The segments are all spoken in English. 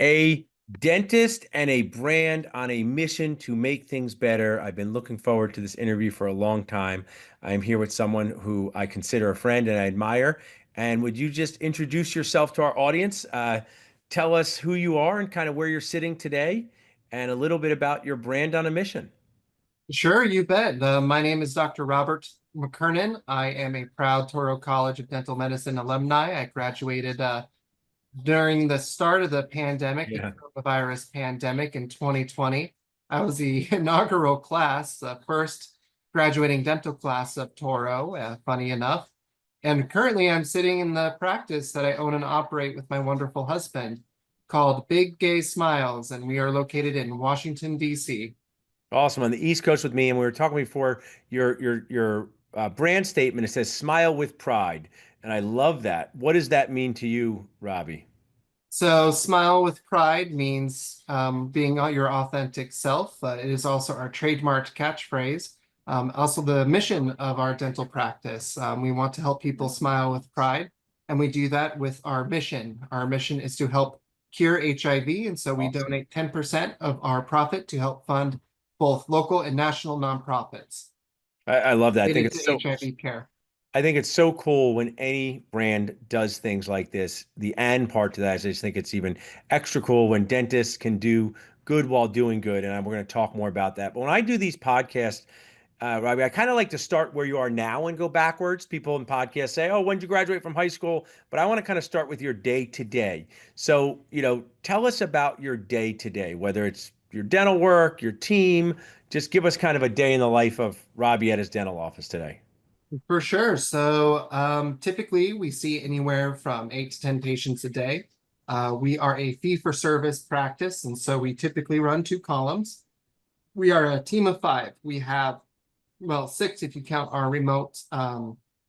A dentist and a brand on a mission to make things better. I've been looking forward to this interview for a long time. I'm here with someone who I consider a friend and I admire. And would you just introduce yourself to our audience? Tell us who you are and kind of where you're sitting today, and a little bit about your brand on a mission. Sure, you bet. My name is Dr. Robert McKernan. I am a proud Toro College of Dental Medicine alumni. I graduated during the start of the pandemic, the Yeah. coronavirus pandemic in 2020. I was the inaugural class, first graduating dental class of Toro, funny enough. And currently I'm sitting in the practice that I own and operate with my wonderful husband called Big Gay Smiles, and we are located in Washington, D.C. Awesome. On the East Coast with me, and we were talking before your brand statement. It says "Smile with Pride," and I love that. What does that mean to you, Robbie? So, smile with pride means being your authentic self. It is also our trademarked catchphrase. Also, the mission of our dental practice. We want to help people smile with pride, and we do that with our mission. Our mission is to help cure HIV, and so we Awesome. donate 10% of our profit to help fund both local and national nonprofits I love that. related to HIV care. I think it's so cool when any brand does things like this. The "and" part to that, I just think it's even extra cool when dentists can do good while doing good. And we're going to talk more about that. But when I do these podcasts, Robbie, I kind of like to start where you are now and go backwards. People in podcasts say, "Oh, when did you graduate from high school?" But I want to kind of start with your day to day. So, tell us about your day to day, whether it's your dental work, your team. Just give us kind of a day in the life of Robbie at his dental office today. For sure. So typically we see anywhere from 8 to 10 patients a day. We are a fee-for-service practice, and so we typically run 2 columns. We are a team of 5. We have, well, 6 if you count our remote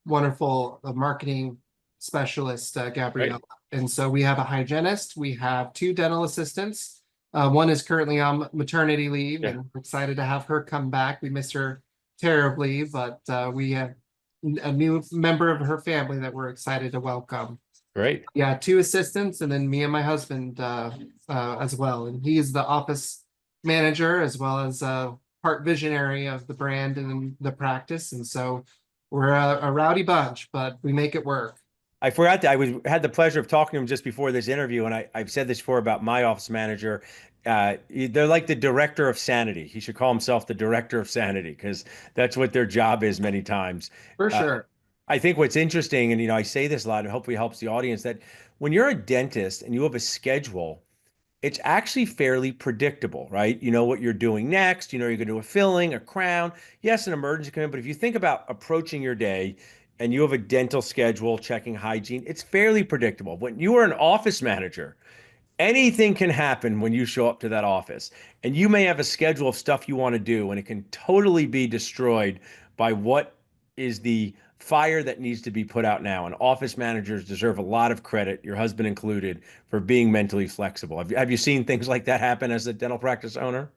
wonderful marketing specialist, Right? Gabrielle. And so we have a hygienist. We have 2 dental assistants. One is currently on maternity leave, Yeah. and we're excited to have her come back. We miss her terribly, but we have a new member of her family that we're excited to welcome. Great. Yeah, 2 assistants, and then me and my husband as well. And he is the office manager as well as part visionary of the brand and the practice. And so we're a rowdy bunch, but we make it work. I forgot that had the pleasure of talking to him just before this interview, and I've said this before about my office manager. They're like the director of sanity. He should call himself the director of sanity because that's what their job is many times. For Uh, sure. I think what's interesting, and I say this a lot, and hopefully helps the audience, that when you're a dentist and you have a schedule, it's actually fairly predictable, right? You know what you're doing next. You know you're going to do a filling, a crown. Yes, an emergency come in, but if you think about approaching your day and you have a dental schedule, checking hygiene, it's fairly predictable. When you are an office manager, anything can happen when you show up to that office. And you may have a schedule of stuff you want to do, and it can totally be destroyed by what is the fire that needs to be put out now. And office managers deserve a lot of credit, your husband included, for being mentally flexible. Have you seen things like that happen as a dental practice owner?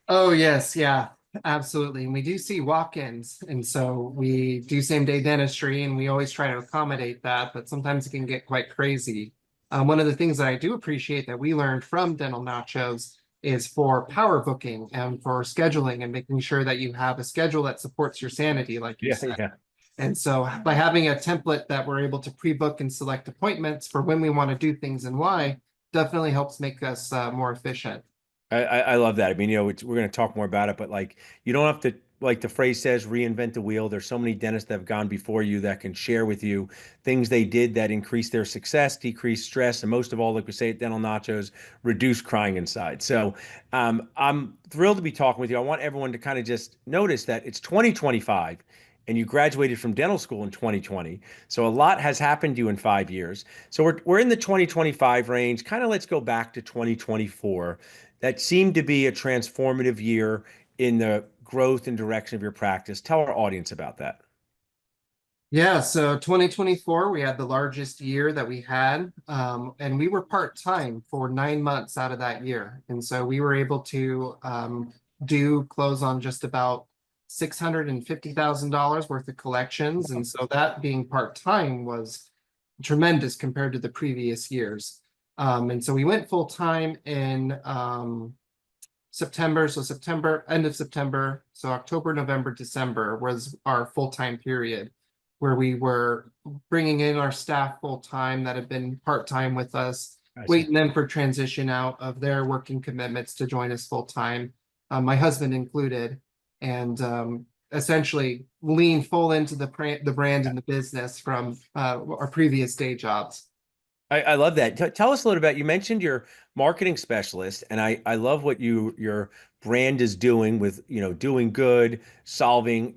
Oh, yes. Yeah, absolutely. And we do see walk-ins. And so we do same-day dentistry, and we always try to accommodate that, but sometimes it can get quite crazy. One of the things that I do appreciate that we learned from Dental Nachos is for power booking and for scheduling and making sure that you have a schedule that supports your sanity, like you Yeah, said. yeah. And so by having a template that we're able to pre-book and select appointments for when we want to do things and why definitely helps make us more efficient. I love that. I mean, we're going to talk more about it, but like, you don't have to, like the phrase says, reinvent the wheel. There's so many dentists that have gone before you that can share with you things they did that increased their success, decreased stress, and most of all, like we say at Dental Nachos, reduce crying inside. So, I'm thrilled to be talking with you. I want everyone to kind of just notice that it's 2025 and you graduated from dental school in 2020. So a lot has happened to you in 5 years. So we're in the 2025 range. Kind of let's go back to 2024. That seemed to be a transformative year in the growth and direction of your practice. Tell our audience about that. Yeah, so 2024, we had the largest year that we had, and we were part-time for 9 months out of that year. And so we were able to do close on just about $650,000 worth of collections. And so that being part-time was tremendous compared to the previous years. And so we went full time in September. So September, end of September. So October, November, December was our full-time period where we were bringing in our staff full-time that had been part-time with us, I see. waiting them for transition out of their working commitments to join us full-time, my husband included, and essentially lean full into the brand and the business from our previous day jobs. I love that. Tell us a little bit. You mentioned your marketing specialist, and I love what your brand is doing with, doing good, solving,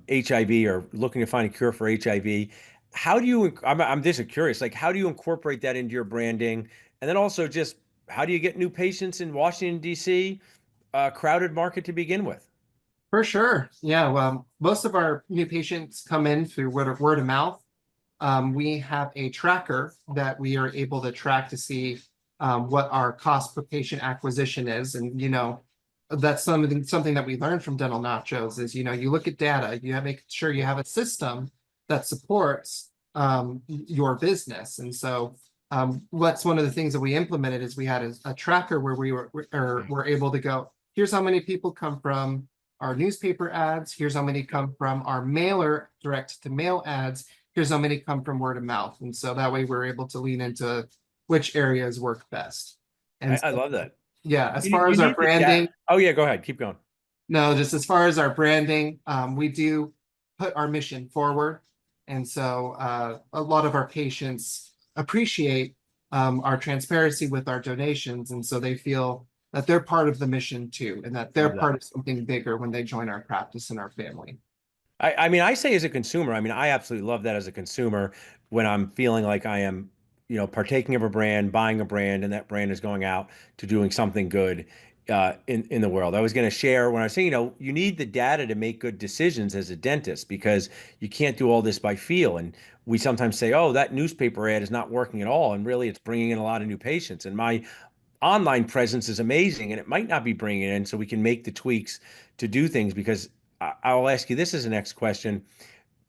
HIV or looking to find a cure for HIV. How do you, I'm just curious, like, how do you incorporate that into your branding? And then also just how do you get new patients in Washington, D.C., crowded market to begin with? For sure. Yeah. Well, most of our new patients come in through word of mouth. We have a tracker that we are able to track to see what our cost per patient acquisition is. And, that's something that we learned from Dental Nachos is, you look at data, you have make sure you have a system that supports your business. And so what's one of the things that we implemented is we had a tracker where were able to go, here's how many people come from our newspaper ads, here's how many come from our mailer direct to mail ads, here's how many come from word of mouth. And so that way we're able to lean into which areas work best. I, And I so, love that. yeah, as You, far you as our need the data. branding, Oh yeah, go ahead. Keep going. no, just as far as our branding, we do put our mission forward. And so a lot of our patients appreciate our transparency with our donations. And so they feel that they're part of the mission too, and that they're Love that. part of something bigger when they join our practice and our family. I mean, I say as a consumer, I mean, I absolutely love that as a consumer when I'm feeling like I am, partaking of a brand, buying a brand, and that brand is going out to doing something good in the world. I was going to share when I was saying, you need the data to make good decisions as a dentist because you can't do all this by feel. And we sometimes say, oh, that newspaper ad is not working at all, and really, it's bringing in a lot of new patients. And my online presence is amazing, and it might not be bringing it in, so we can make the tweaks to do things because. I'll ask you this as the next question.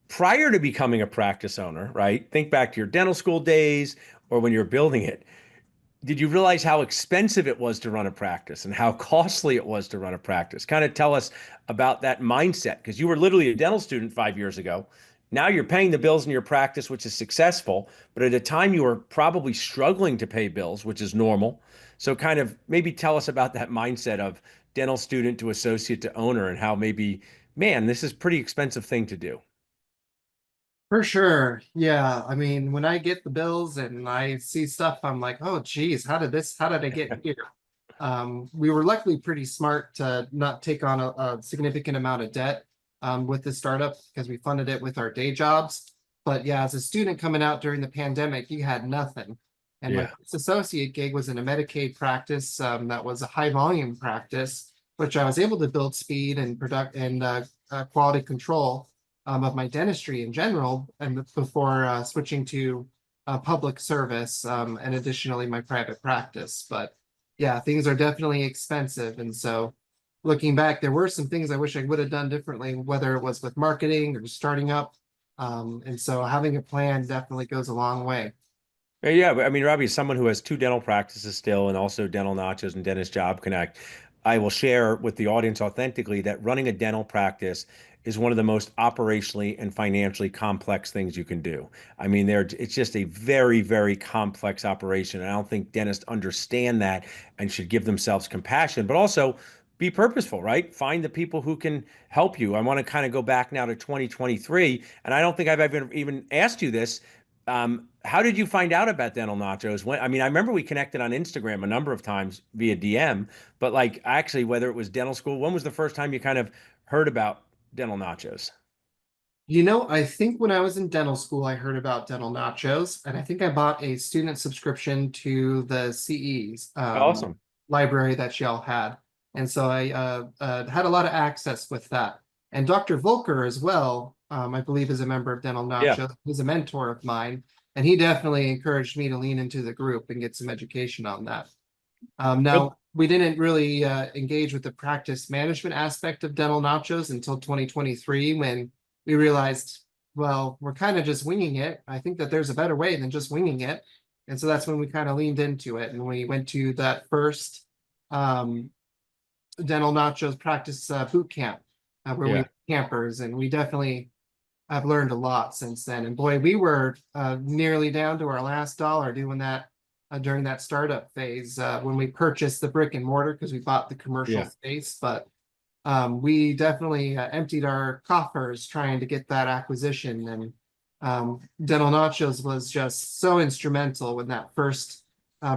Prior to becoming a practice owner, right? Think back to your dental school days or when you're building it. Did you realize how expensive it was to run a practice and how costly it was to run a practice? Kind of tell us about that mindset because you were literally a dental student 5 years ago. Now you're paying the bills in your practice, which is successful, but at a time you were probably struggling to pay bills, which is normal. So, kind of maybe tell us about that mindset of dental student to associate to owner and how maybe, man, this is a pretty expensive thing to do. For sure. Yeah. I mean, when I get the bills and I see stuff, I'm like, oh, geez, how did I get here? We were luckily pretty smart to not take on a significant amount of debt with the startup because we funded it with our day jobs. But yeah, as a student coming out during the pandemic, you had nothing. And my Yeah. first associate gig was in a Medicaid practice that was a high volume practice, which I was able to build speed and product and quality control of my dentistry in general, and before switching to public service and additionally my private practice. But yeah, things are definitely expensive. And so looking back, there were some things I wish I would have done differently, whether it was with marketing or starting up. And so having a plan definitely goes a long way. Yeah, but I mean, Robbie is someone who has two dental practices still and also Dental Nachos and Dentist Job Connect. I will share with the audience authentically that running a dental practice is one of the most operationally and financially complex things you can do. I mean, it's just a very, very complex operation. And I don't think dentists understand that and should give themselves compassion, but also be purposeful, right? Find the people who can help you. I want to kind of go back now to 2023, and I don't think I've ever even asked you this. How did you find out about Dental Nachos? When, I mean, I remember we connected on Instagram a number of times via DM, but like actually, whether it was dental school, when was the first time you kind of heard about Dental Nachos? I think when I was in dental school, I heard about Dental Nachos, and I think I bought a student subscription to the CE's Awesome. library that y'all had. And so I had a lot of access with that. And Dr. Volker as well, I believe is a member of Dental Yeah. Nachos. He's a mentor of mine, and he definitely encouraged me to lean into the group and get some education on that. Good. Now, we didn't really engage with the practice management aspect of Dental Nachos until 2023 when we realized, well, we're kind of just winging it. I think that there's a better way than just winging it. And so that's when we kind of leaned into it. And we went to that first um, Dental Nachos practice boot camp where we Yeah. were campers. And we definitely have learned a lot since then. And boy, we were nearly down to our last dollar doing that during that startup phase when we purchased the brick and mortar because we bought the commercial Yeah. space. But we definitely emptied our coffers trying to get that acquisition. And Dental Nachos was just so instrumental in that first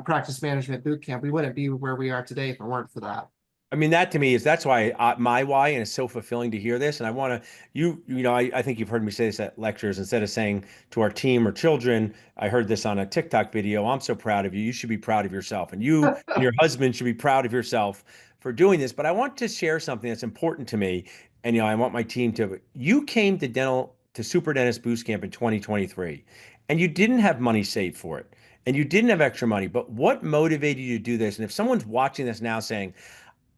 practice management boot camp. We wouldn't be where we are today if it weren't for that. I mean, that to me is that's why my why, and it's so fulfilling to hear this. And I want to, I think you've heard me say this at lectures. Instead of saying to our team or children, I heard this on a TikTok video. I'm so proud of you. You should be proud of yourself, and you and your husband should be proud of yourself for doing this. But I want to share something that's important to me, and I want my team to. You came to Super Dentist Boost Camp in 2023, and you didn't have money saved for it, and you didn't have extra money. But what motivated you to do this? And if someone's watching this now saying,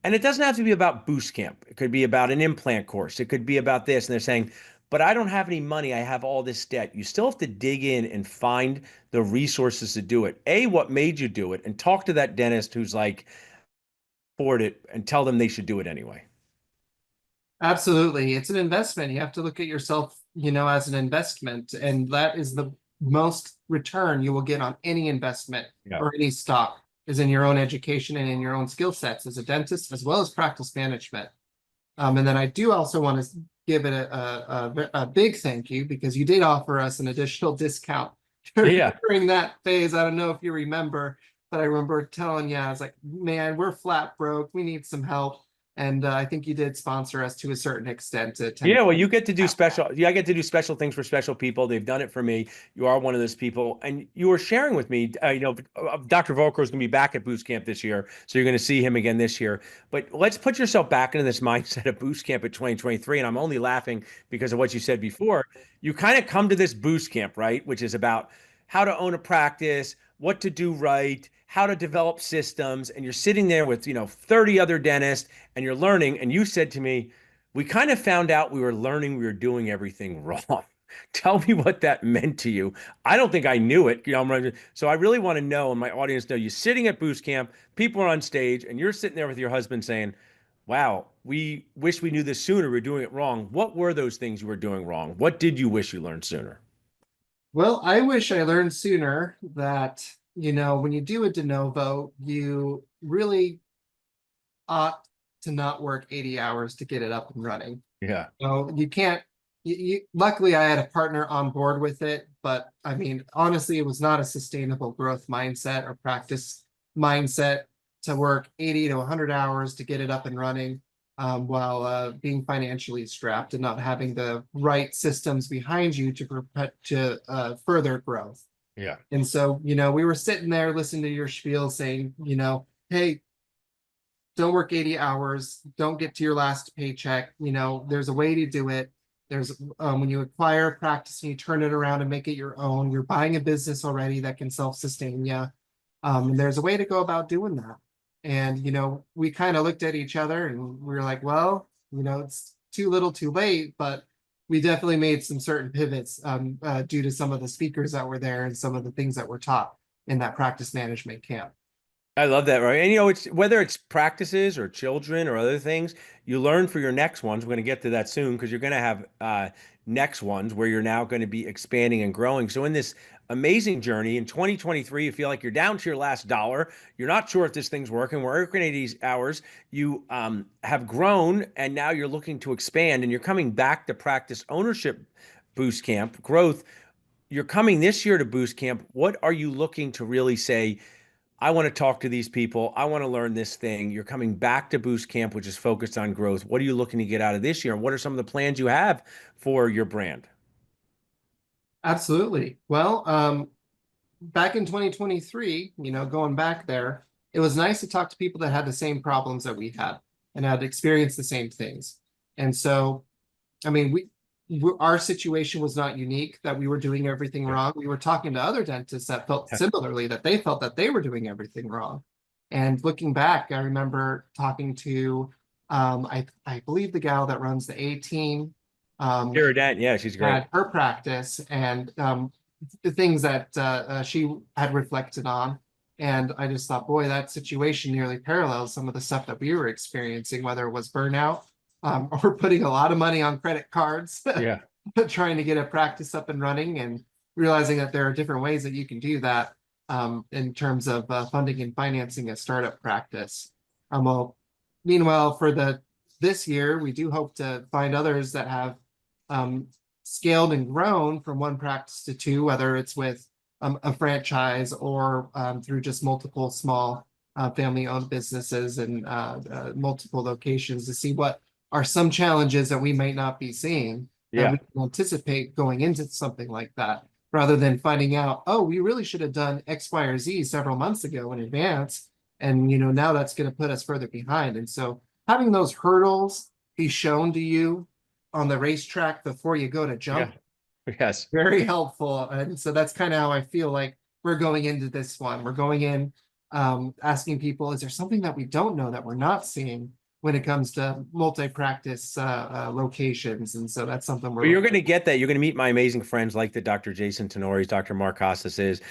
and it doesn't have to be about boost camp. It could be about an implant course. It could be about this. And they're saying, but I don't have any money. I have all this debt. You still have to dig in and find the resources to do it. A, what made you do it? And talk to that dentist who's like, afford it and tell them they should do it anyway. Absolutely. It's an investment. You have to look at yourself, as an investment. And that is the most return you will get on any investment Yeah. or any stock is in your own education and in your own skill sets as a dentist, as well as practice management. And then I do also want to give it a big thank you because you did offer us an additional discount Yeah. during that phase. I don't know if you remember, but I remember telling you, I was like, man, we're flat broke. We need some help. And I think you did sponsor us to a certain extent to Yeah, attend. well, you get to do special. Yeah, I get to do special things for special people. They've done it for me. You are one of those people, and you were sharing with me. Dr. Volker is going to be back at Boost Camp this year, so you're going to see him again this year. But let's put yourself back into this mindset of Boost Camp at 2023. And I'm only laughing because of what you said before. You kind of come to this Boost Camp, right, which is about how to own a practice, what to do right, how to develop systems, and you're sitting there with 30 other dentists, and you're learning. And you said to me, we kind of found out we were learning we were doing everything wrong. Tell me what that meant to you. I don't think I knew it. So I really want to know, and my audience know, you're sitting at Boost Camp, people are on stage, and you're sitting there with your husband saying, wow, we wish we knew this sooner. We're doing it wrong. What were those things you were doing wrong? What did you wish you learned sooner? Well, I wish I learned sooner that, when you do a de novo, you really ought to not work 80 hours to get it up and running. Yeah. So you can't, luckily I had a partner on board with it, but I mean, honestly, it was not a sustainable growth mindset or practice mindset to work 80 to 100 hours to get it up and running while being financially strapped and not having the right systems behind you to further growth. Yeah. And so, we were sitting there listening to your spiel saying, hey, don't work 80 hours, don't get to your last paycheck. There's a way to do it. There's when you acquire a practice and you turn it around and make it your own, you're buying a business already that can self-sustain you. And there's a way to go about doing that. And, we kind of looked at each other and we were like, well, it's too little too late, but we definitely made some certain pivots due to some of the speakers that were there and some of the things that were taught in that practice management camp. I love that, right? And it's whether it's practices or children or other things, you learn for your next ones. We're going to get to that soon because you're going to have next ones where you're now going to be expanding and growing. So in this amazing journey in 2023, you feel like you're down to your last dollar. You're not sure if this thing's working. We're working 80 hours. You have grown and now you're looking to expand and you're coming back to practice ownership boost camp growth. You're coming this year to boost camp. What are you looking to really say? I want to talk to these people. I want to learn this thing. You're coming back to Boost Camp, which is focused on growth. What are you looking to get out of this year? And what are some of the plans you have for your brand? Absolutely. Well, back in 2023, going back there, it was nice to talk to people that had the same problems that we had and had experienced the same things. And so, I mean, our situation was not unique that we were doing everything Yeah. wrong. We were talking to other dentists that felt similarly that they felt that they were doing everything wrong. And looking back, I remember talking to I believe the gal that runs the A team Here, Dan. Yeah, she's great. at her practice, and the things that she had reflected on. And I just thought, boy, that situation nearly parallels some of the stuff that we were experiencing, whether it was burnout or putting a lot of money on credit cards, Yeah. trying to get a practice up and running, and realizing that there are different ways that you can do that in terms of funding and financing a startup practice. Well, meanwhile, for the this year, we do hope to find others that have um, scaled and grown from one practice to two, whether it's with a franchise or through just multiple small family-owned businesses and multiple locations, to see what are some challenges that we might not be seeing that Yeah. we can anticipate going into something like that, rather than finding out, oh, we really should have done X, Y, or Z several months ago in advance. And now that's going to put us further behind. And so having those hurdles be shown to you on the racetrack before you go to Yeah. jump, Yes. very helpful. And so that's kind of how I feel like we're going into this one. We're going in asking people, is there something that we don't know that we're not seeing when it comes to multi-practice locations? And so that's something we're But you're looking. going to get that. You're going to meet my amazing friends like the Dr. Jason Tenoris, Dr. Mark Costas is.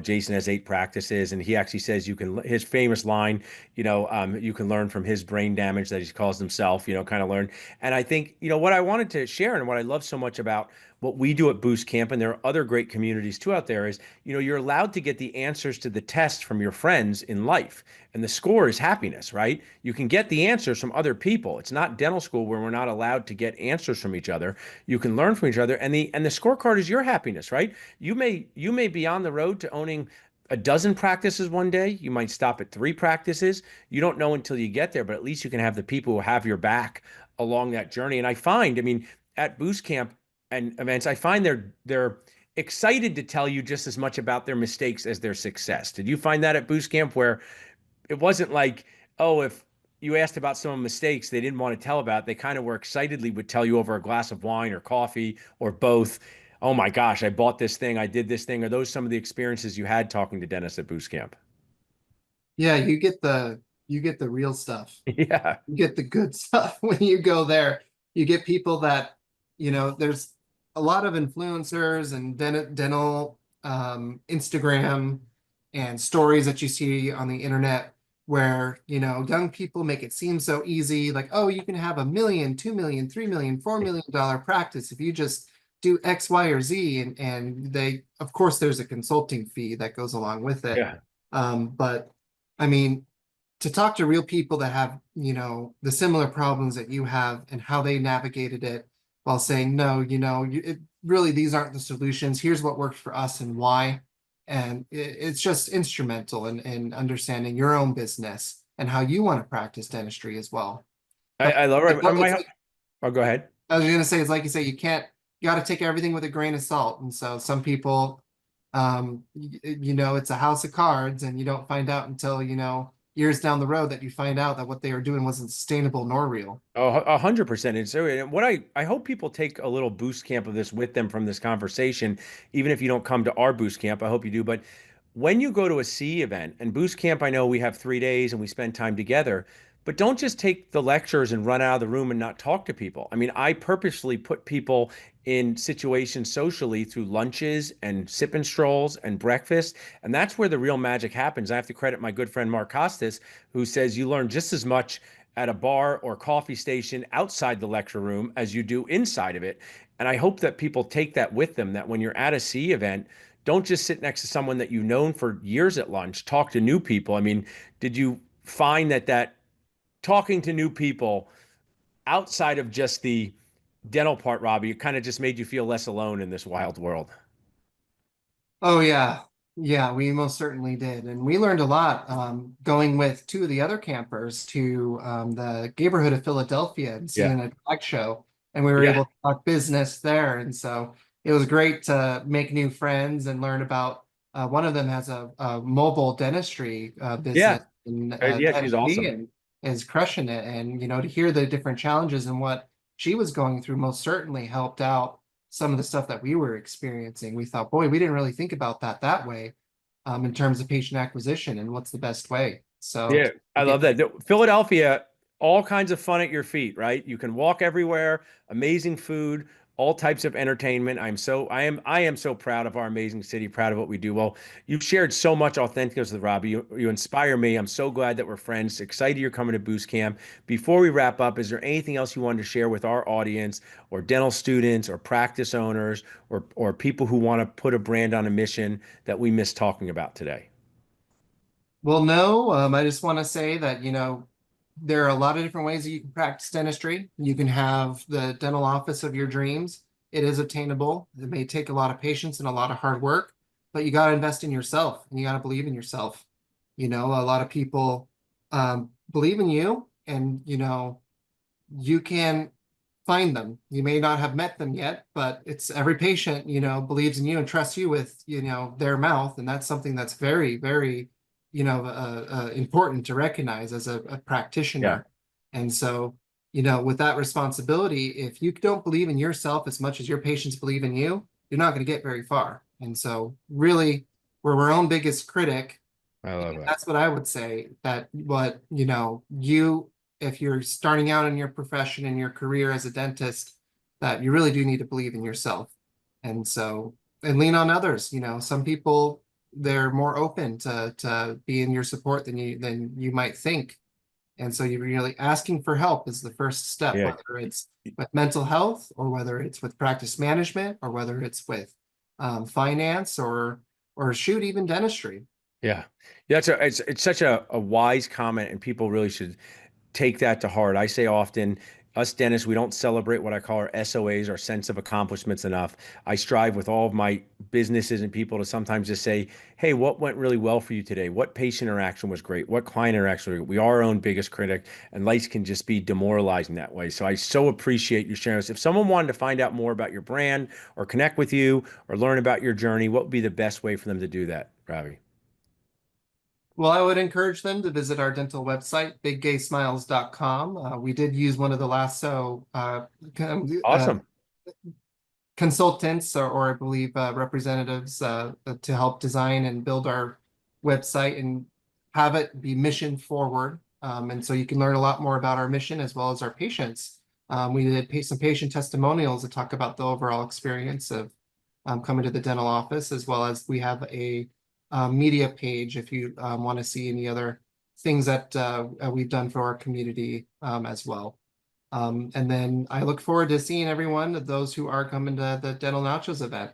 Jason has 8 practices, and he actually says you can, his famous line, you can learn from his brain damage that he calls himself, kind of learn. And I think, what I wanted to share and what I love so much about what we do at Boost Camp, and there are other great communities too out there, is, you're allowed to get the answers to the test from your friends in life. And the score is happiness, right? You can get the answers from other people. It's not dental school where we're not allowed to get answers from each other. You can learn from each other, and the scorecard is your happiness, right? You may be on the road to owning a dozen practices one day. You might stop at 3 practices. You don't know until you get there, but at least you can have the people who have your back along that journey. And I mean, at Boost Camp and events, I find they're excited to tell you just as much about their mistakes as their success. Did you find that at Boost Camp where it wasn't like, oh, if you asked about some mistakes they didn't want to tell about, they kind of were excitedly would tell you over a glass of wine or coffee or both. Oh my gosh, I bought this thing, I did this thing. Are those some of the experiences you had talking to dentists at Boost Camp? Yeah, you get the real stuff. Yeah. You get the good stuff when you go there. You get people that, there's a lot of influencers and dental Instagram and stories that you see on the internet where, young people make it seem so easy, like, oh, you can have 1 million, 2 million, 3 million, $4 million practice if you just do X, Y, or Z. And they, of course, there's a consulting fee that goes along with it. Yeah. But I mean, to talk to real people that have, the similar problems that you have and how they navigated it, while saying, no, really, these aren't the solutions. Here's what worked for us and why. And it's just instrumental in understanding your own business and how you want to practice dentistry as well. But I love it. it's like, Oh, go ahead. I was going to say, it's like you say, you got to take everything with a grain of salt. And so some people, it's a house of cards, and you don't find out until, years down the road, that you find out that what they were doing wasn't sustainable nor real. Oh, 100%. And so, and what I hope people take a little boost camp of this with them from this conversation, even if you don't come to our boost camp, I hope you do. But when you go to a CE event, and boost camp, I know we have 3 days and we spend time together, but don't just take the lectures and run out of the room and not talk to people. I mean, I purposely put people in situations socially through lunches and sip and strolls and breakfast. And that's where the real magic happens. I have to credit my good friend Mark Costas, who says you learn just as much at a bar or coffee station outside the lecture room as you do inside of it. And I hope that people take that with them, that when you're at a CE event, don't just sit next to someone that you've known for years at lunch, talk to new people. I mean, did you find that talking to new people outside of just the dental part, Robbie, it kind of just made you feel less alone in this wild world? Oh yeah. Yeah, we most certainly did. And we learned a lot going with two of the other campers to the neighborhood of Philadelphia and Yeah. seeing a drag show. And we were Yeah. able to talk business there. And so it was great to make new friends and learn about one of them has a mobile dentistry business Yeah. in Yeah. She's Tennessee awesome. and is crushing it. And to hear the different challenges and what she was going through most certainly helped out some of the stuff that we were experiencing. We thought, boy, we didn't really think about that way in terms of patient acquisition and what's the best way. So Yeah, I to love get that. Philadelphia, all kinds of fun at your feet, right? You can walk everywhere, amazing food, all types of entertainment. I am so proud of our amazing city, proud of what we do. Well, you've shared so much authenticness with Robbie. You inspire me. I'm so glad that we're friends. Excited you're coming to Boost Camp. Before we wrap up, is there anything else you wanted to share with our audience or dental students or practice owners or people who want to put a brand on a mission that we missed talking about today? Well, no, I just want to say that, there are a lot of different ways that you can practice dentistry. You can have the dental office of your dreams. It is attainable. It may take a lot of patience and a lot of hard work, but you got to invest in yourself and you got to believe in yourself. A lot of people believe in you, and, you can find them. You may not have met them yet, but it's every patient, believes in you and trusts you with, their mouth. And that's something that's very, very, important to recognize as a Yeah. practitioner. And so, with that responsibility, if you don't believe in yourself as much as your patients believe in you, you're not going to get very far. And so, really, we're our own biggest critic. I love that. That's what I would say, that what, if you're starting out in your profession and your career as a dentist, that you really do need to believe in yourself. And so, and lean on others. Some people, they're more open to be in your support than you might think. And so you're really asking for help is the first step, Yeah. whether it's with mental health or whether it's with practice management or whether it's with finance or shoot, even dentistry. Yeah. Yeah, it's such a wise comment, and people really should take that to heart. I say often, us dentists, we don't celebrate what I call our SOAs, our sense of accomplishments enough. I strive with all of my businesses and people to sometimes just say, hey, what went really well for you today? What patient interaction was great? What client interaction was great? We are our own biggest critic, and life can just be demoralizing that way. So I so appreciate you sharing this. If someone wanted to find out more about your brand or connect with you or learn about your journey, what would be the best way for them to do that, Ravi? Well, I would encourage them to visit our dental website, biggaysmiles.com. We did use one of the lasso Awesome. consultants, or I believe representatives, to help design and build our website and have it be mission forward. And so you can learn a lot more about our mission as well as our patients. We did some patient testimonials that talk about the overall experience of coming to the dental office, as well as we have a media page if you want to see any other things that we've done for our community as well. And then I look forward to seeing everyone, those who are coming to the Dental Nachos event.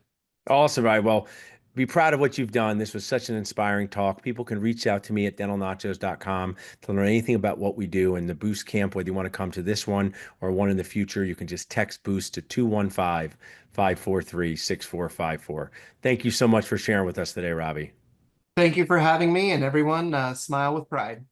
Awesome, right? Well, be proud of what you've done. This was such an inspiring talk. People can reach out to me at dentalnachos.com to learn anything about what we do in the Boost Camp, whether you want to come to this one or one in the future. You can just text Boost to 215-543-6454. Thank you so much for sharing with us today, Robbie. Thank you for having me, and everyone, smile with pride.